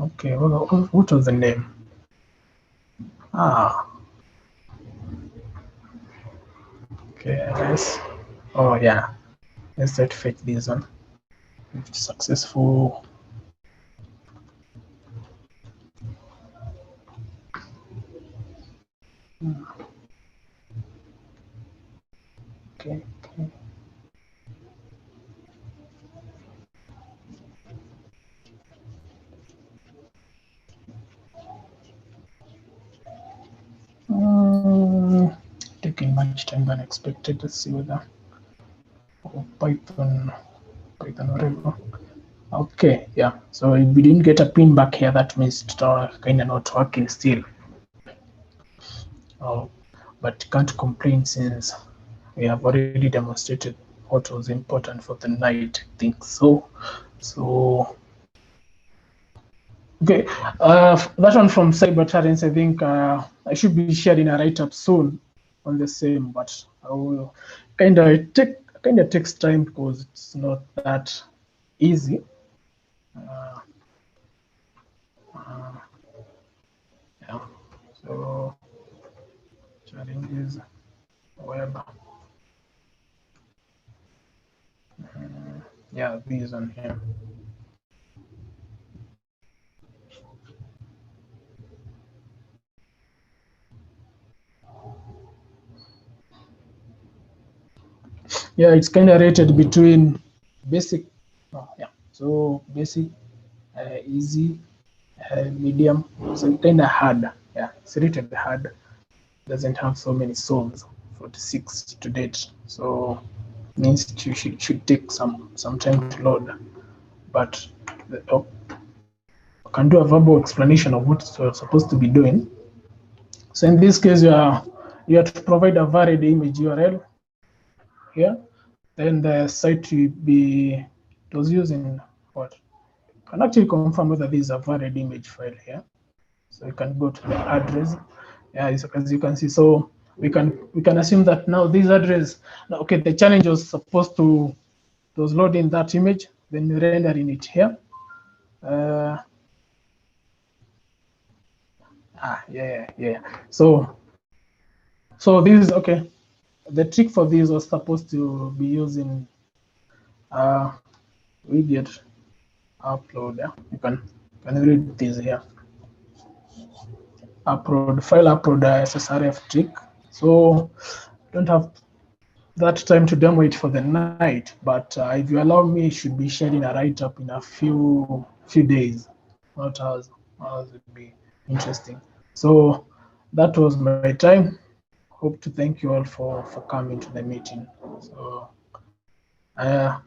Okay, what was the name? Okay, nice. Oh yeah, let's try to fetch this one. If it's successful. Okay. Taking much time than expected. Let's see whether Python whatever. Okay, yeah. So if we didn't get a pin back here, that means it's kind of not working still. Oh, but can't complain since we have already demonstrated what was important for the night, I think so. So, okay, that one from cyber talents, I think I should be sharing a write-up soon on the same, but I will kind of takes time because it's not that easy. Yeah, so challenges web. Yeah, these on here. Yeah, it's kind of rated between basic. Oh, yeah, so basic, easy, medium, so kind of hard. Yeah, it's rated hard. Doesn't have so many songs, 46 to date. So means you should take some time to load. But I can do a verbal explanation of what you're supposed to be doing. So in this case, you have to provide a valid image URL here. Then the site will be, it was using what? Can actually confirm whether this is a valid image file here. So you can go to the address. Yeah, as you can see. So we can assume that now this address. Okay, the challenge was supposed to, it was loading that image, then rendering it here. Yeah. So this is okay. The trick for this was supposed to be using widget upload. Yeah, you can read this here. Upload file upload Ssrf trick. So don't have that time to demo it for the night, but if you allow me, should be sharing a write up in a few days, not hours. Hours would be interesting. So that was my time. Hope to thank you all for coming to the meeting. So I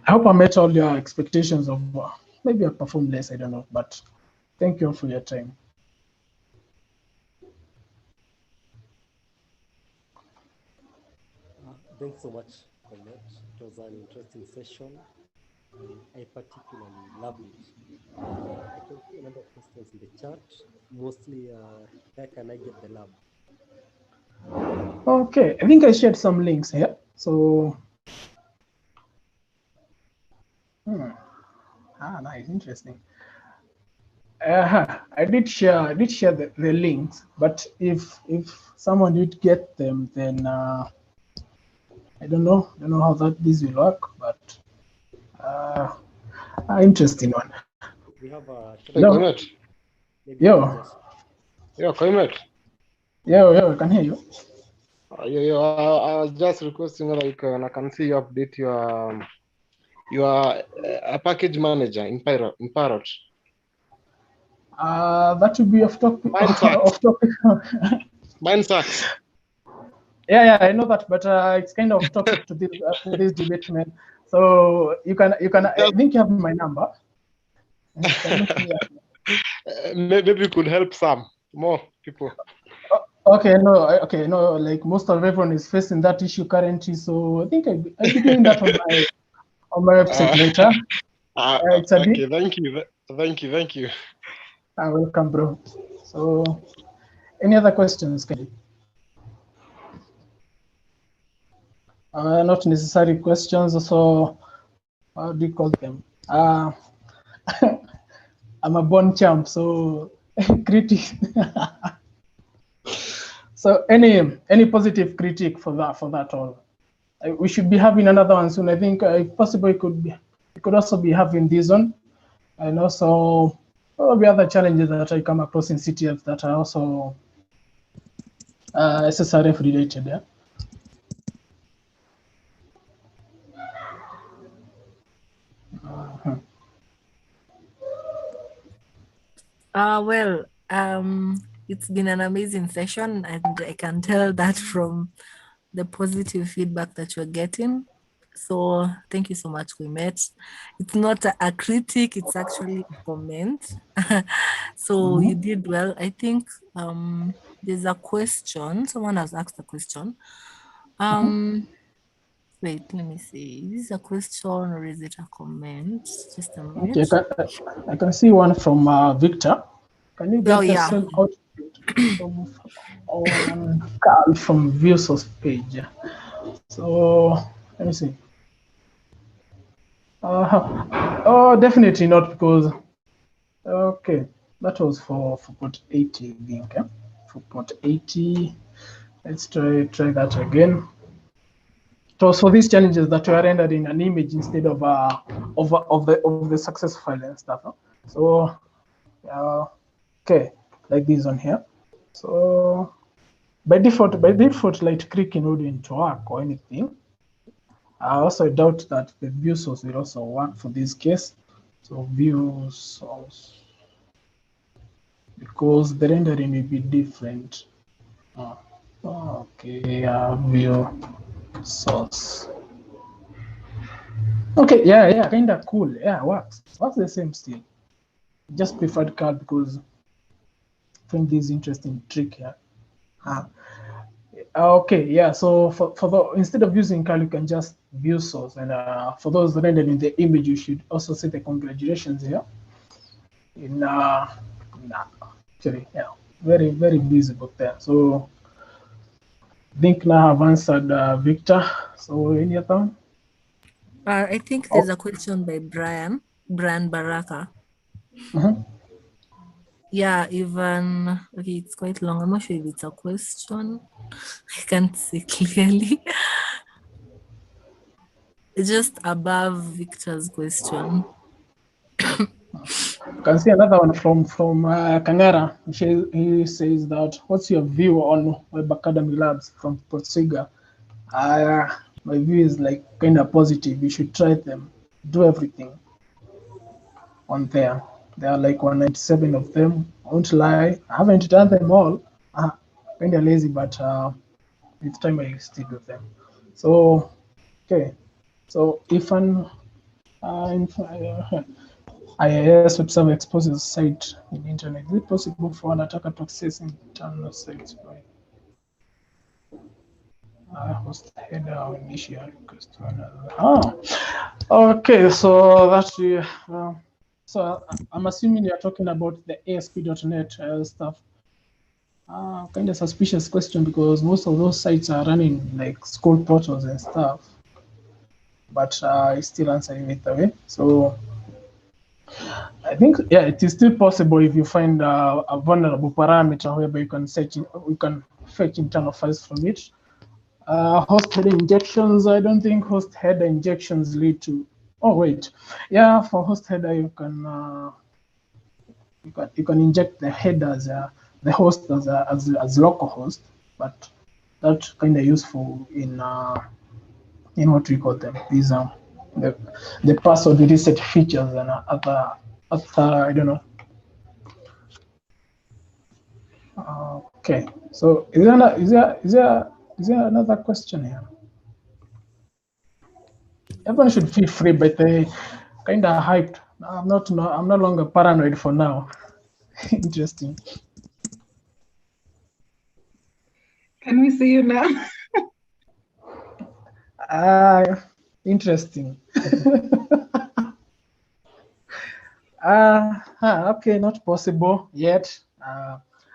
hope I met all your expectations of maybe I performed less, I don't know, but thank you all for your time. Thanks so much, Colette. It was an interesting session, and I particularly loved it. I can see a number of questions in the chat, mostly where can I get the lab? Okay, I think I shared some links here. So, nice, interesting. I did share the links, but if someone did get them, then I don't know how this will work, but interesting one. We have a Hello? Yo. Koimet. Yo, I can hear you. I was just requesting whether I can see you update your a package manager in Parrot. That would be off topic. Mine sucks. Yeah, I know that, but it's kind of off topic to this debate, man. So you can. I think you have my number. Maybe you could help some more people. Okay, no. Like most of everyone is facing that issue currently, so I think I'll be doing that on my website later. It's okay, thank you. Welcome, bro. So, any other questions, Kelly? Not necessary questions. So, how do you call them? I'm a born champ, so critic. So, any positive critique for that all? We should be having another one soon. I think, if possible, we could also be having this one, and also probably other challenges that I come across in CTF that are also Ssrf related. Yeah. Well, it's been an amazing session, and I can tell that from the positive feedback that you're getting. So thank you so much, we met. It's not a critic, it's actually a comment. So you did well. I think there's a question, someone has asked a question. Wait, let me see. Is this a question or is it a comment? Just a Okay, minute. I can see one from Victor. Can you Oh, get the yeah. same output of on Carl from view source page? So let me see. Oh, definitely not, because okay, that was for port 80, I think. For port 80, let's try that again. It was for these challenges that were rendered in an image instead of of the success file and stuff. So okay, like this one here. So by default, light clicking wouldn't work or anything. I also doubt that the view source will also work for this case. So view source, because the rendering will be different. Okay, view source. Okay, yeah, kind of cool. Yeah, works the same still. Just preferred Carl because I find this interesting trick here. Okay, yeah. So for the instead of using Carl, you can just view source, and for those rendered in the image, you should also see the congratulations here. Actually, yeah, very visible there. So I think now I've answered Victor. So any other? I think there's a question by Brian Baraka. Yeah, even okay, it's quite long. I'm not sure if it's a question. I can't see clearly. It's just above Victor's question. You can see another one from Kangara. He says that, what's your view on Web Academy Labs from Portsiga? My view is like kind of positive. You should try them. Do everything on there. There are like 197 of them. I won't lie. I haven't done them all. Kind of lazy, but with time I still do them. So, okay. So if IIS Web Server exposes site in internet, is it possible for an attacker to access internal sites by host header or initial request to another? Okay. So that's so I'm assuming you're talking about the ASP.NET stuff. Kind of suspicious question, because most of those sites are running like school portals and stuff, but it's still answering it away. So I think, yeah, it is still possible if you find a vulnerable parameter whereby you can fetch internal files from it. Host header injections, I don't think host header injections lead to. Oh wait, yeah, for host header you can inject the headers, the host as local host, but that's kind of useful in what we call them, these the password reset features and other I don't know. Okay, so is there another question here? Everyone should feel free, but they kind of hyped. I'm no longer paranoid for now. Interesting. Can we see you now? Interesting. Okay, not possible yet.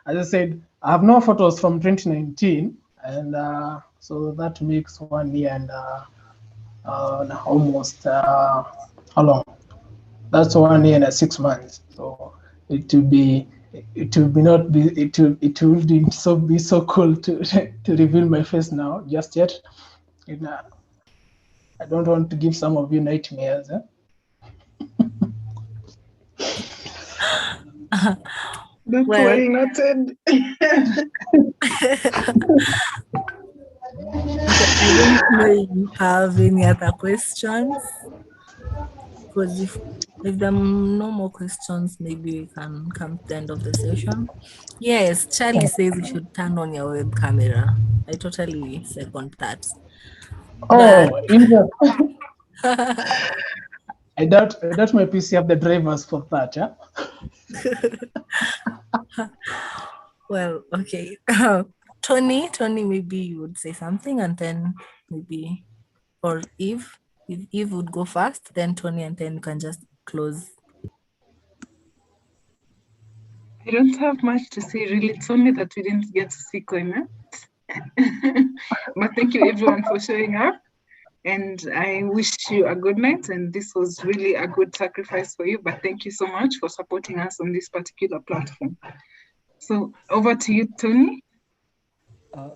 As I said, I have no photos from 2019, and so that makes 1 year and almost how long? That's 1 year and 6 months. So it will be so cool to to reveal my face now just yet. I don't want to give some of you nightmares. That's Well- well noted. Okay, I don't know if you have any other questions. Because if there are no more questions, maybe we can come to the end of the session. Yes, Charlie says you should turn on your web camera. I totally second that. Oh, I doubt my PC have the drivers for that. Yeah. Well, okay. Tony, maybe you would say something, and then maybe or Eve. If Eve would go first, then Tony, and then you can just close. I don't have much to say really. It's only that we didn't get to see Koimet. But thank you everyone for showing up. And I wish you a good night. And this was really a good sacrifice for you. But thank you so much for supporting us on this particular platform. So over to you, Tony.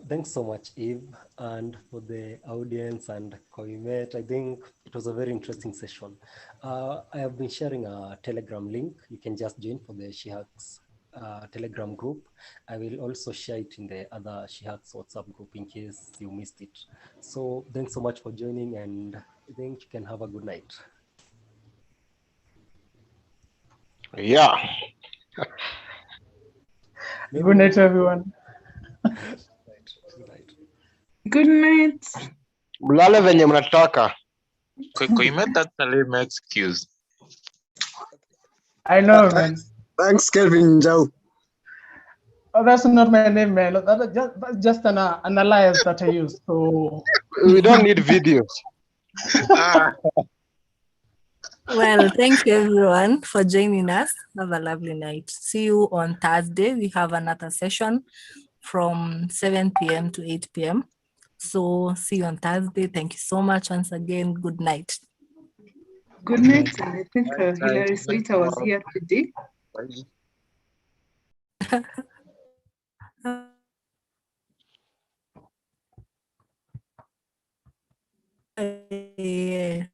Thanks so much, Eve, and for the audience and Koimet. I think it was a very interesting session. I have been sharing a Telegram link. You can just join for the SheHacks Telegram group. I will also share it in the other SheHacks WhatsApp group in case you missed it. So thanks so much for joining, and I think you can have a good night. Yeah. Good night, everyone. Good night. Good night. Mlale venye mnataka. Koimet, that's a lame excuse. I know, man. Thanks, Kelvin Jau. Oh, that's not my name, man. That's just an alias that I use. So We don't need videos. Well, thank you everyone for joining us. Have a lovely night. See you on Thursday. We have another session from 7 p.m. to 8 p.m. So see you on Thursday. Thank you so much once again. Good night. Good night. And I think Hilary Slater was here today. Yeah.